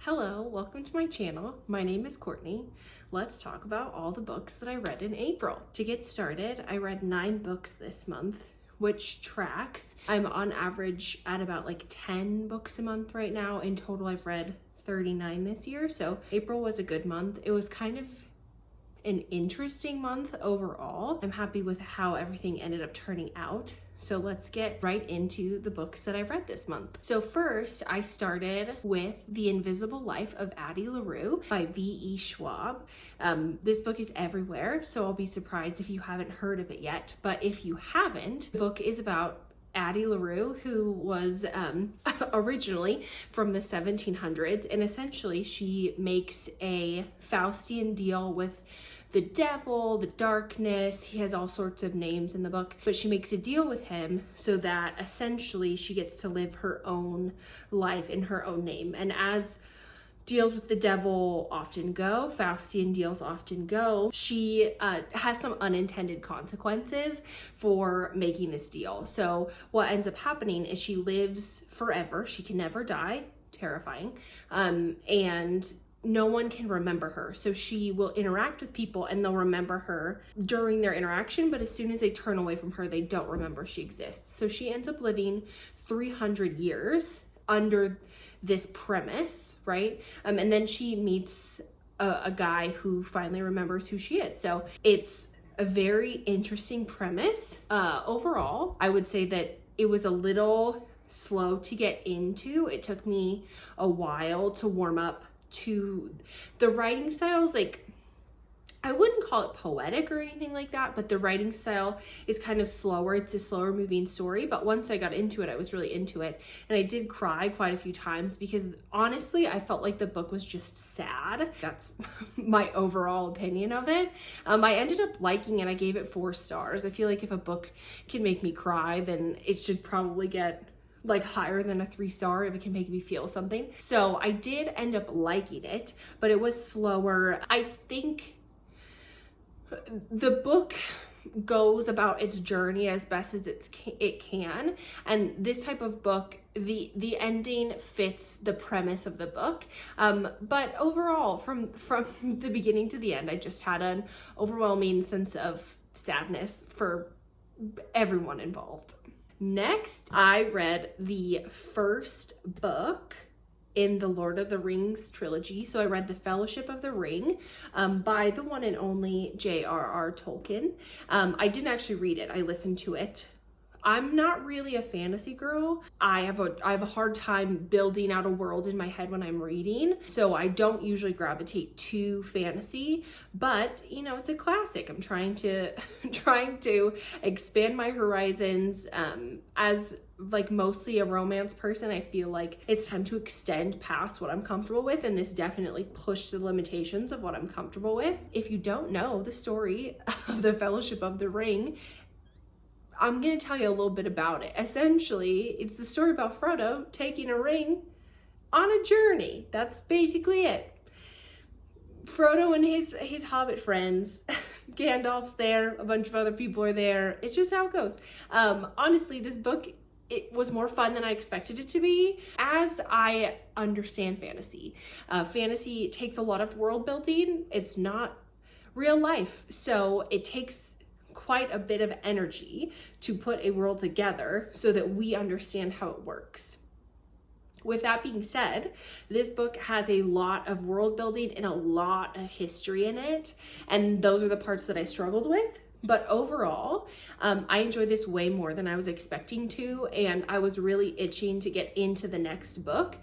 Hello, welcome to my channel. My name is Courtney. Let's talk about all the books that I read in April. To get started, I read 9 books this month, which tracks. I'm on average at about 10 books a month right now. In total, I've read 39 this year, so April was a good month. It was kind of an interesting month overall. I'm happy with how everything ended up turning out. So let's get right into the books that I read this month. So first, I started with The Invisible Life of Addie LaRue by V.E. Schwab. This book is everywhere, so I'll be surprised if you haven't heard of it yet. But if you haven't, the book is about Addie LaRue, who was originally from the 1700s, and essentially she makes a Faustian deal with the devil, the darkness. He has all sorts of names in the book, but she makes a deal with him so that essentially she gets to live her own life in her own name. And as deals with the devil often go, Faustian deals often go, she has some unintended consequences for making this deal. So what ends up happening is she lives forever. She can never die, terrifying, and no one can remember her. So she will interact with people and they'll remember her during their interaction, but as soon as they turn away from her, they don't remember she exists. So she ends up living 300 years under this premise, right? And then she meets a guy who finally remembers who she is. So it's a very interesting premise. Overall, I would say that it was a little slow to get into. It took me a while to warm up to the writing styles. I wouldn't call it poetic or anything like that, but the writing style is kind of slower. It's a slower moving story, but once I got into it, I was really into it. And I did cry quite a few times because honestly, I felt like the book was just sad. That's my overall opinion of it. I ended up liking it. I gave it 4 stars. I feel like if a book can make me cry, then it should probably get higher than a 3-star if it can make me feel something. So I did end up liking it, but it was slower. I think the book goes about its journey as best as it can, and this type of book, the ending fits the premise of the book, but overall from the beginning to the end, I just had an overwhelming sense of sadness for everyone involved. Next, I read the first book in the Lord of the Rings trilogy. So I read The Fellowship of the Ring by the one and only J.R.R. Tolkien. I didn't actually read it. I listened to it. I'm not really a fantasy girl. I have a hard time building out a world in my head when I'm reading, so I don't usually gravitate to fantasy, but it's a classic. I'm trying to expand my horizons. As mostly a romance person, I feel like it's time to extend past what I'm comfortable with, and this definitely pushed the limitations of what I'm comfortable with. If you don't know the story of The Fellowship of the Ring, I'm going to tell you a little bit about it. Essentially, it's the story about Frodo taking a ring on a journey. That's basically it. Frodo and his hobbit friends, Gandalf's there, a bunch of other people are there. It's just how it goes. Honestly, this book, it was more fun than I expected it to be. As I understand fantasy, fantasy takes a lot of world building. It's not real life, so it takes quite a bit of energy to put a world together so that we understand how it works. With that being said, this book has a lot of world building and a lot of history in it, and those are the parts that I struggled with. But overall, I enjoyed this way more than I was expecting to, and I was really itching to get into the next book,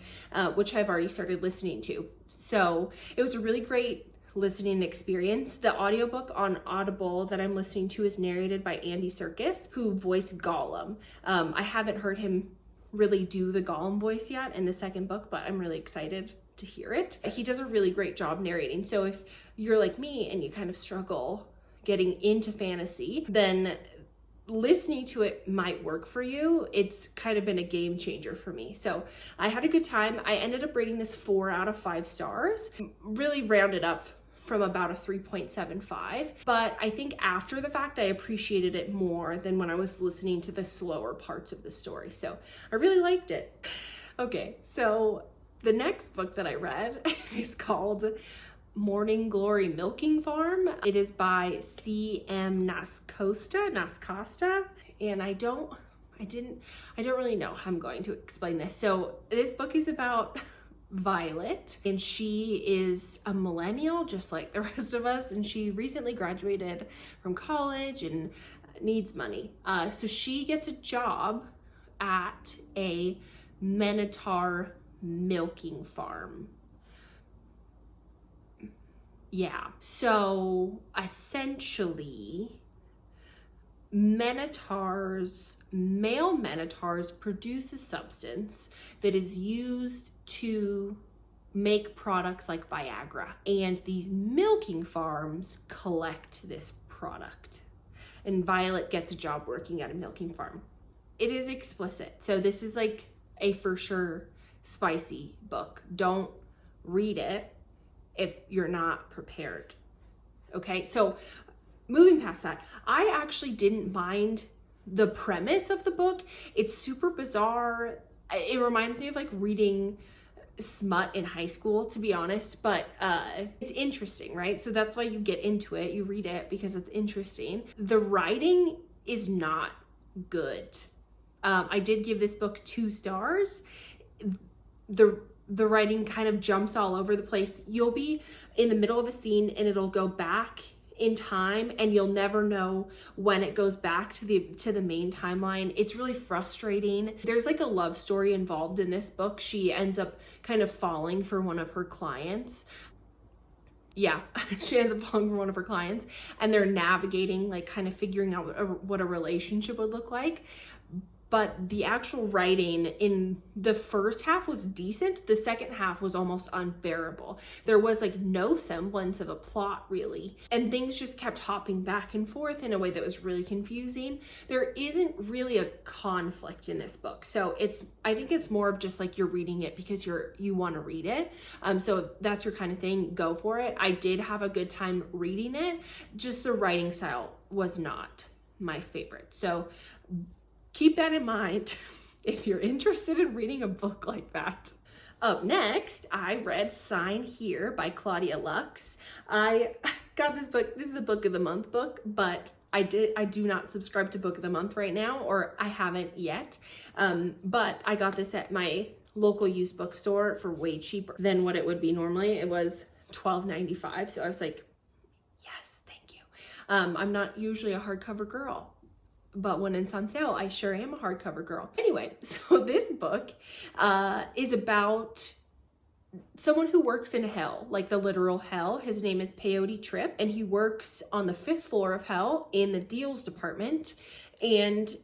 which I've already started listening to. So it was a really great listening experience. The audiobook on Audible that I'm listening to is narrated by Andy Serkis, who voiced Gollum. I haven't heard him really do the Gollum voice yet in the second book, but I'm really excited to hear it. He does a really great job narrating. So if you're like me and you kind of struggle getting into fantasy, then listening to it might work for you. It's kind of been a game changer for me. So I had a good time. I ended up rating this 4 out of 5 stars, really rounded up from about a 3.75, but I think after the fact I appreciated it more than when I was listening to the slower parts of the story. So I really liked it. Okay, so The next book that I read is called Morning Glory Milking Farm. It is by C.M. Nascosta, and I don't really know how I'm going to explain this. So this book is about Violet, and she is a millennial just like the rest of us, and she recently graduated from college and needs money. So she gets a job at a Minotaur milking farm. Yeah, so essentially male minotaurs produce a substance that is used to make products like Viagra, and these milking farms collect this product, and Violet gets a job working at a milking farm. It is explicit, so this is like a for sure spicy book. Don't read it if you're not prepared. Okay, so moving past that, I actually didn't mind the premise of the book. It's super bizarre. It reminds me of like reading smut in high school, to be honest, but it's interesting, right? So that's why you get into it. You read it because it's interesting. The writing is not good. I did give this book 2 stars. The writing kind of jumps all over the place. You'll be in the middle of a scene and it'll go back in time, and you'll never know when it goes back to the main timeline. It's really frustrating. There's like a love story involved in this book. She ends up kind of falling for one of her clients. Yeah, she ends up falling for one of her clients, and they're navigating, like kind of figuring out what a relationship would look like. But the actual writing in the first half was decent. The second half was almost unbearable. There was like no semblance of a plot really. And things just kept hopping back and forth in a way that was really confusing. There isn't really a conflict in this book. So I think it's more of just like you're reading it because you want to read it. So if that's your kind of thing, go for it. I did have a good time reading it. Just the writing style was not my favorite. So keep that in mind if you're interested in reading a book like that. Up next, I read Sign Here by Claudia Lux. I got this book. This is a book of the month book, but I do not subscribe to book of the month right now, or I haven't yet. But I got this at my local used bookstore for way cheaper than what it would be normally. It was $12.95. So I was like, yes, thank you. I'm not usually a hardcover girl, but when it's on sale, I sure am a hardcover girl. Anyway, so this book is about someone who works in hell, like the literal hell. His name is Peyote Trip, and he works on the 5th floor of hell in the deals department, and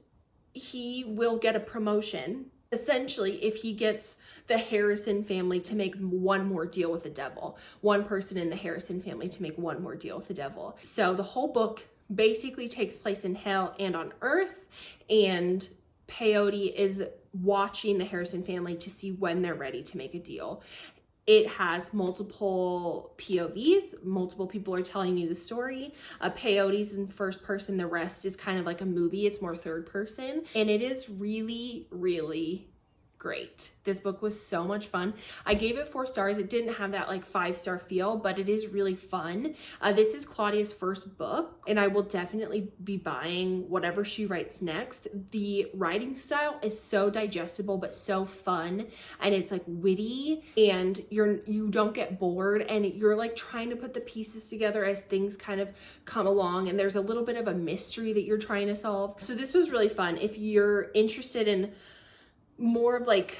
he will get a promotion essentially if he gets the Harrison family to make one more deal with the devil. One person in the Harrison family to make one more deal with the devil. So the whole book basically takes place in hell and on earth, and Peyote is watching the Harrison family to see when they're ready to make a deal. It has multiple POVs. Multiple people are telling you the story. Peyote's in first person. The rest is kind of like a movie. It's more third person. And it is really, really great. This book was so much fun. I gave it 4 stars. It didn't have that like 5-star feel, but it is really fun. This is Claudia's first book, and I will definitely be buying whatever she writes next. The writing style is so digestible, but so fun, and it's like witty, and you don't get bored, and you're like trying to put the pieces together as things kind of come along, and there's a little bit of a mystery that you're trying to solve. So this was really fun. If you're interested in more of like,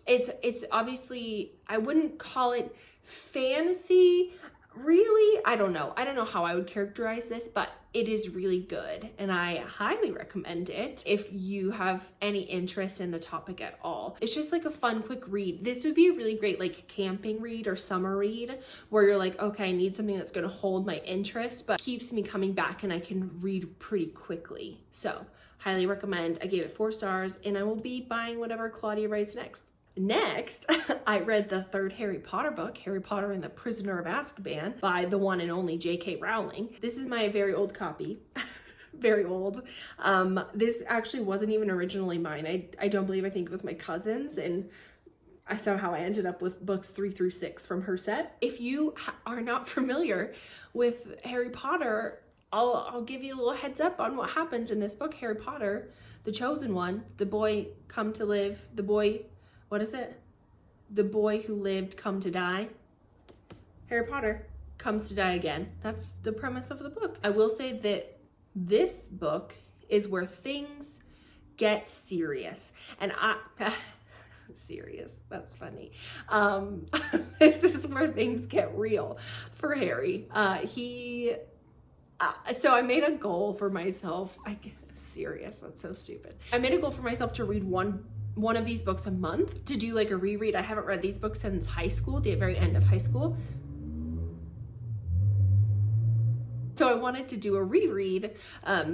it's obviously, I wouldn't call it fantasy really. I don't know how I would characterize this, but it is really good, and I highly recommend it if you have any interest in the topic at all. It's just like a fun quick read. This would be a really great like camping read or summer read where you're like, okay, I need something that's going to hold my interest but keeps me coming back and I can read pretty quickly. So highly recommend. I gave it 4 stars, and I will be buying whatever Claudia writes next. Next, I read the 3rd Harry Potter book, Harry Potter and the Prisoner of Azkaban by the one and only J.K. Rowling. This is my very old copy. Very old. This actually wasn't even originally mine. I don't believe, I think it was my cousin's, and somehow I ended up with books 3 through 6 from her set. If you are not familiar with Harry Potter, I'll give you a little heads up on what happens in this book, Harry Potter, the Chosen One, the boy come to live, the boy, what is it? The boy who lived come to die. Harry Potter comes to die again. That's the premise of the book. I will say that this book is where things get serious. And serious, that's funny. This is where things get real for Harry. So I made a goal for myself. Serious, that's so stupid. I made a goal for myself to read one of these books a month, to do like a reread. I haven't read these books since high school, the very end of high school. So I wanted to do a reread,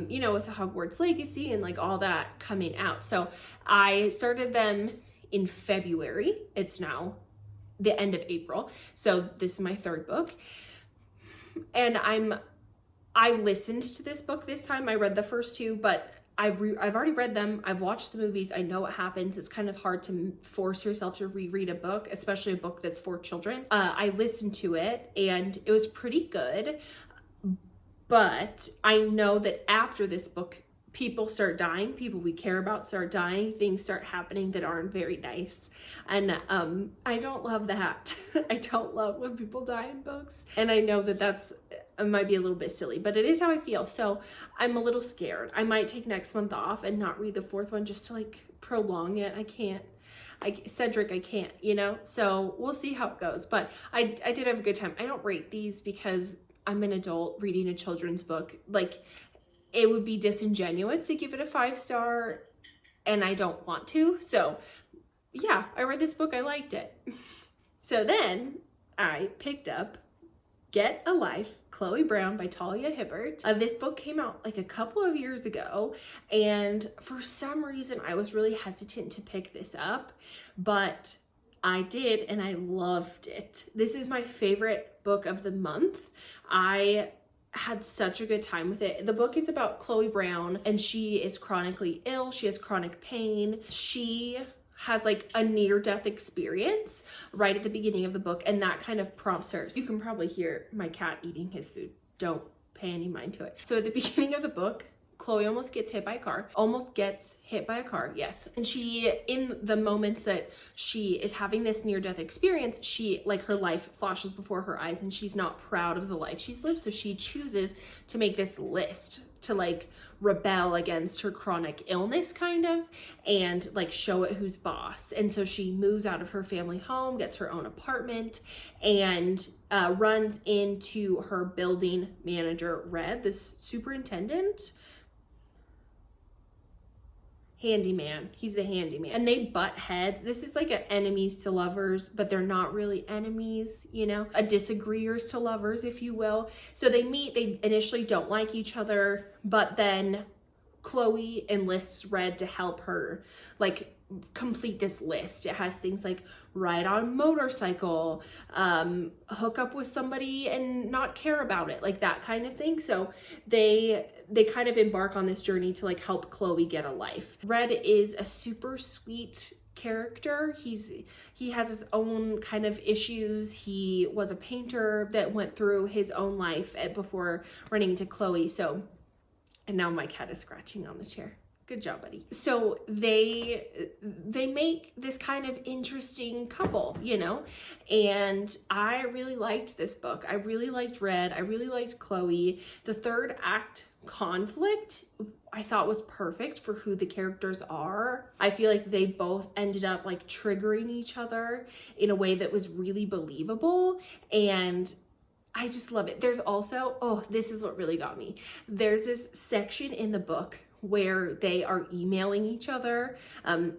you know, with the Hogwarts Legacy and like all that coming out. So I started them in February. It's now the end of April. So this is my third book. And I listened to this book this time. I read the first two, but I've already read them. I've watched the movies. I know what happens. It's kind of hard to force yourself to reread a book, especially a book that's for children. I listened to it and it was pretty good. But I know that after this book, people start dying. People we care about start dying. Things start happening that aren't very nice. And I don't love that. I don't love when people die in books. And I know that it might be a little bit silly, but it is how I feel. So I'm a little scared. I might take next month off and not read the fourth one just to like prolong it. I can't. Cedric, I can't, you know? So we'll see how it goes. But I did have a good time. I don't rate these because I'm an adult reading a children's book. Like, it would be disingenuous to give it a 5-star, and I don't want to. So yeah, I read this book. I liked it. So then I picked up Get a Life, Chloe Brown by Talia Hibbert. This book came out like a couple of years ago, and for some reason I was really hesitant to pick this up, but I did, and I loved it. This is my favorite book of the month. I had such a good time with it. The book is about Chloe Brown, and she is chronically ill. She has chronic pain. She has like a near-death experience right at the beginning of the book, and that kind of prompts her. So you can probably hear my cat eating his food. Don't pay any mind to it. So at the beginning of the book, Chloe almost gets hit by a car. Yes. And she, in the moments that she is having this near-death experience, she, like, her life flashes before her eyes and she's not proud of the life she's lived. So she chooses to make this list to like rebel against her chronic illness kind of, and like show it who's boss. And so she moves out of her family home, gets her own apartment, and runs into her building manager, Red, this superintendent. Handyman. He's the handyman. And they butt heads. This is like a enemies to lovers, but they're not really enemies, you know, a disagreeers to lovers, if you will. So they meet, they initially don't like each other, but then Chloe enlists Red to help her like complete this list. It has things like ride on motorcycle, hook up with somebody and not care about it, like that kind of thing. So they kind of embark on this journey to like help Chloe get a life. Red is a super sweet character. He has his own kind of issues. He was a painter that went through his own life before running into Chloe. So, and now my cat is scratching on the chair. Good job, buddy. So they make this kind of interesting couple, you know, and I really liked this book. I really liked Red. I really liked Chloe. The third act conflict I thought was perfect for who the characters are. I feel like they both ended up like triggering each other in a way that was really believable, and I just love it. There's also, oh, this is what really got me. There's this section in the book where they are emailing each other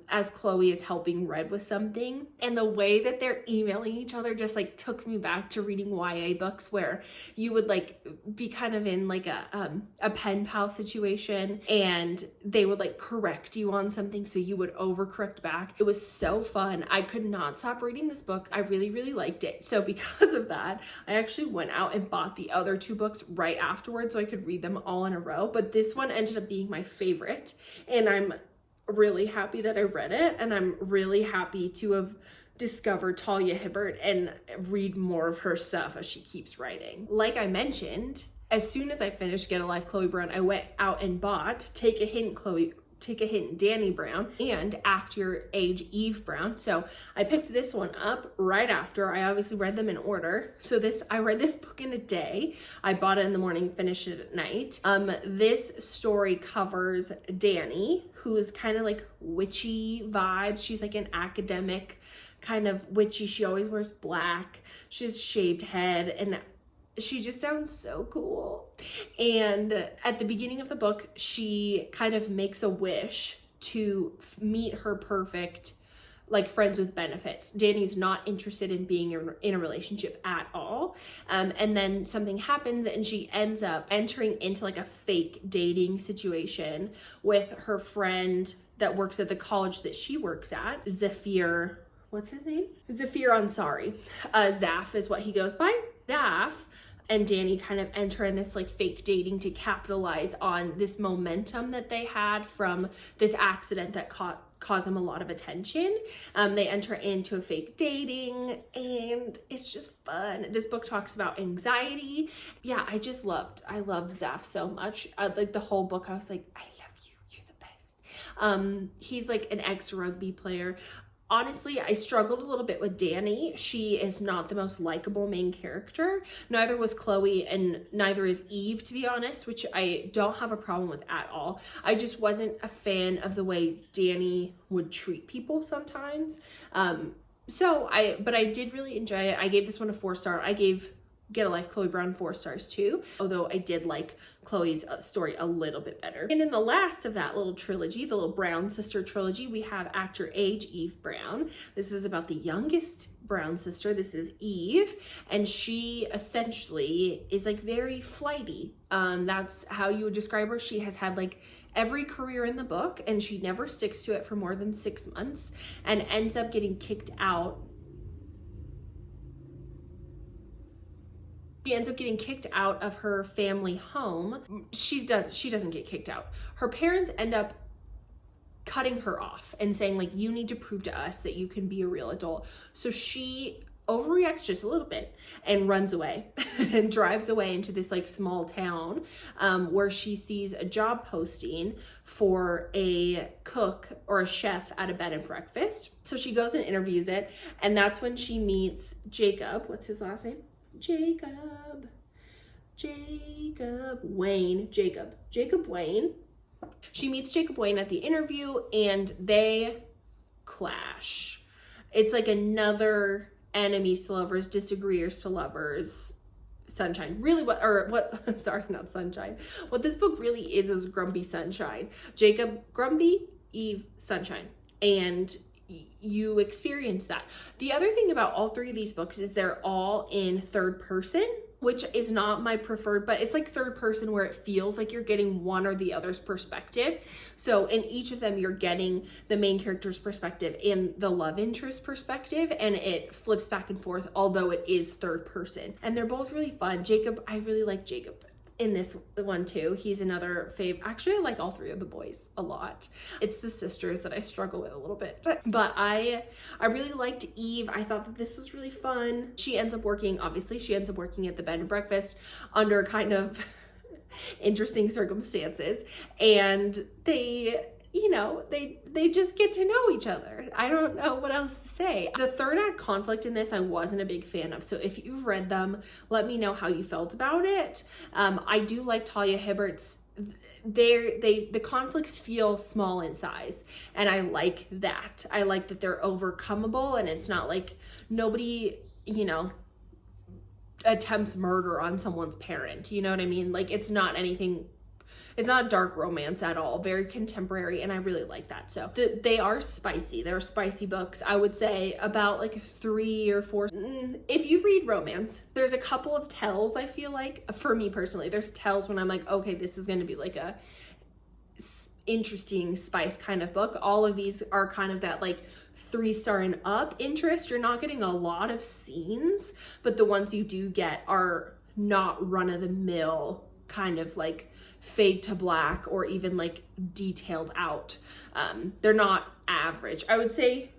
as Chloe is helping Red with something. And the way that they're emailing each other just like took me back to reading YA books where you would like be kind of in like a pen pal situation and they would like correct you on something so you would overcorrect back. It was so fun. I could not stop reading this book. I really, really liked it. So because of that, I actually went out and bought the other two books right afterwards so I could read them all in a row. But this one ended up being my favorite, and I'm really happy that I read it, and I'm really happy to have discover Talia Hibbert and read more of her stuff as she keeps writing. Like I mentioned, as soon as I finished Get a Life Chloe Brown, I went out and bought Take a Hint Danny Brown and Act Your Age Eve Brown. So I picked this one up right after. I obviously read them in order. So I read this book in a day. I bought it in the morning, finished it at night. This story covers Danny, who's kind of like witchy vibes. She's like an academic, kind of witchy. She always wears black. She has shaved head, and she just sounds so cool. And at the beginning of the book, she kind of makes a wish to meet her perfect, like, friends with benefits. Danny's not interested in being in a relationship at all. And then something happens and she ends up entering into like a fake dating situation with her friend that works at the college that she works at, Zafir. What's his name? Zafir Ansari. Zaf is what he goes by. Zaf and Danny kind of enter in this like fake dating to capitalize on this momentum that they had from this accident that caused them a lot of attention. They enter into a fake dating and it's just fun. This book talks about anxiety. Yeah, I love Zaf so much. Like the whole book, I was like, I love you. You're the best. He's like an ex-rugby player. Honestly, I struggled a little bit with Danny. She is not the most likable main character. Neither was Chloe, and neither is Eve, to be honest, which I don't have a problem with at all. I just wasn't a fan of the way Danny would treat people sometimes. But I did really enjoy it. I gave this one a 4-star. I gave Get a Life Chloe Brown 4 stars too, although I did like Chloe's story a little bit better. And in the last of that little trilogy, the little Brown sister trilogy, we have Act Your Age Eve Brown. This is about the youngest Brown sister. This is Eve, and she essentially is like very flighty. That's how you would describe her. She has had like every career in the book, and she never sticks to it for more than 6 months and ends up getting kicked out. She ends up getting kicked out of her family home. She doesn't get kicked out. Her parents end up cutting her off and saying like, you need to prove to us that you can be a real adult. So she overreacts just a little bit and runs away and drives away into this like small town where she sees a job posting for a cook or a chef at a bed and breakfast. So she goes and interviews it, and that's when she meets Jacob. What's his last name? Jacob Wayne. She meets Jacob Wayne at the interview and they clash. It's like another enemies to lovers, disagreeers to lovers, sunshine. Really sorry, not sunshine. What this book really is Grumpy Sunshine. Jacob grumpy, Eve sunshine. And you experience that. The other thing about all 3 of these books is they're all in third person, which is not my preferred, but it's like third person where it feels like you're getting one or the other's perspective. So in each of them, you're getting the main character's perspective and the love interest perspective, and it flips back and forth, although it is third person. And they're both really fun. Jacob, I really like Jacob in this one too. He's another fave. Actually, I like all 3 of the boys a lot. It's the sisters that I struggle with a little bit. But I really liked Eve. I thought that this was really fun. She ends up working at the bed and breakfast under kind of interesting circumstances. And they just get to know each other. I don't know what else to say. The third act conflict in this, I wasn't a big fan of. So if you've read them, let me know how you felt about it. I do like Talia Hibbert's. The conflicts feel small in size, and I like that. I like that they're overcomeable, and it's not like nobody, attempts murder on someone's parent. You know what I mean? Like, it's not dark romance at all. Very contemporary, and I really like that. So they are spicy. They're spicy books. I would say about like 3 or 4. If you read romance, there's a couple of tells, I feel like, for me personally. There's tells when I'm like, okay, this is going to be like a interesting spice kind of book. All of these are kind of that like 3-star and up interest. You're not getting a lot of scenes, but the ones you do get are not run-of-the-mill kind of like fade to black or even like detailed out. They're not average. I would say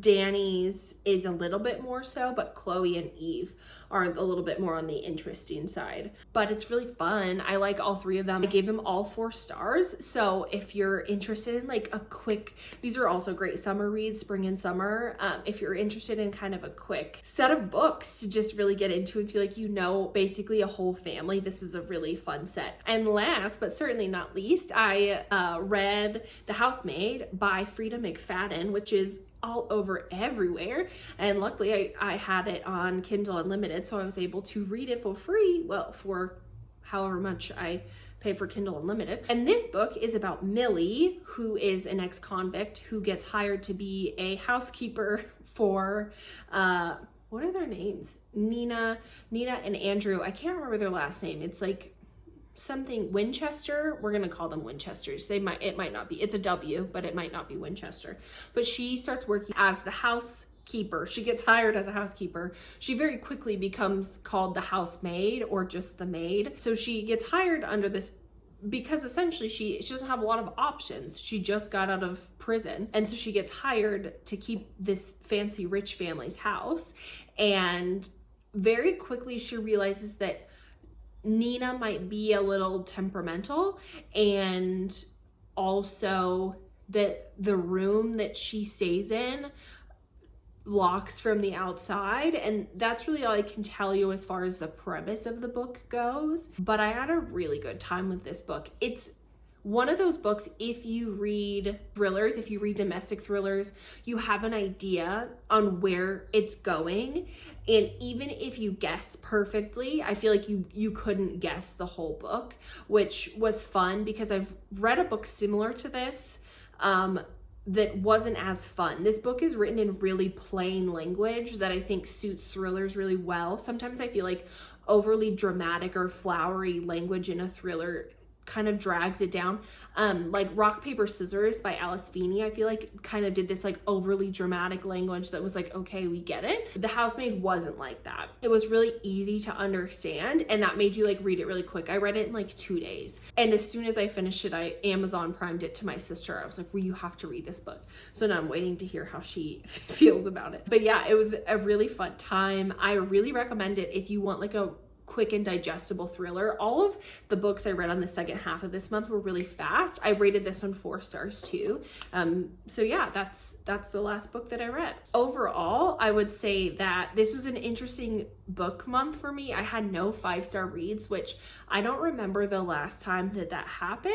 Danny's is a little bit more so, but Chloe and Eve are a little bit more on the interesting side. But it's really fun. I like all three of them. I gave them all 4 stars. So if you're interested in like a quick, these are also great summer reads, spring and summer. If you're interested in kind of a quick set of books to just really get into and feel like you know basically a whole family, this is a really fun set. And last but certainly not least, I read The Housemaid by Frida McFadden, which is all over everywhere, and luckily I had it on Kindle Unlimited, so I was able to read it for free, well, for however much I pay for Kindle Unlimited. And this book is about Millie, who is an ex-convict who gets hired to be a housekeeper for what are their names? Nina and Andrew. I can't remember their last name. It's like something Winchester. We're gonna call them Winchesters. It might not be. It's a W, but it might not be Winchester. But she starts working as the housekeeper. She gets hired as a housekeeper. She very quickly becomes called the housemaid or just the maid. So she gets hired under this because essentially she doesn't have a lot of options. She just got out of prison, and so she gets hired to keep this fancy rich family's house. And very quickly she realizes that Nina might be a little temperamental, and also that the room that she stays in locks from the outside. And that's really all I can tell you as far as the premise of the book goes. But I had a really good time with this book. It's one of those books, if you read thrillers, if you read domestic thrillers, you have an idea on where it's going. And even if you guess perfectly, I feel like you couldn't guess the whole book, which was fun because I've read a book similar to this that wasn't as fun. This book is written in really plain language that I think suits thrillers really well. Sometimes I feel like overly dramatic or flowery language in a thriller kind of drags it down. Like Rock, Paper, Scissors by Alice Feeney, I feel like kind of did this like overly dramatic language that was like, okay, we get it. The Housemaid wasn't like that. It was really easy to understand, and that made you like read it really quick. I read it in like 2 days. And as soon as I finished it, I Amazon Primed it to my sister. I was like, well, you have to read this book. So now I'm waiting to hear how she feels about it. But yeah, it was a really fun time. I really recommend it if you want like a quick and digestible thriller. All of the books I read on the second half of this month were really fast. I rated this one 4 stars too. So yeah, that's the last book that I read. Overall, I would say that this was an interesting book month for me. I had no 5-star reads, which I don't remember the last time that happened,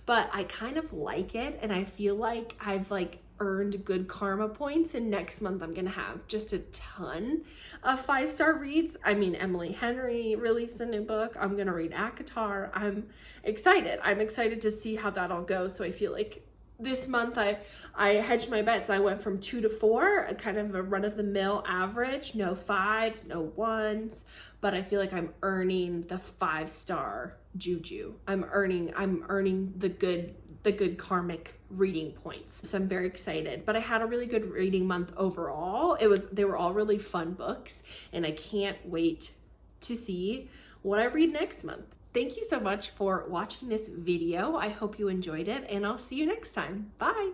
but I kind of like it, and I feel like I've like earned good karma points, and next month I'm gonna have just a ton of 5-star reads. I mean, Emily Henry released a new book. I'm gonna read ACOTAR. I'm excited to see how that all goes. So I feel like this month I hedged my bets. I went from 2 to 4, a kind of a run-of-the-mill average, no 5s, no 1s, but I feel like I'm earning the 5-star juju. I'm earning the good karmic reading points. So I'm very excited. But I had a really good reading month overall. They were all really fun books, and I can't wait to see what I read next month. Thank you so much for watching this video. I hope you enjoyed it, and I'll see you next time. Bye.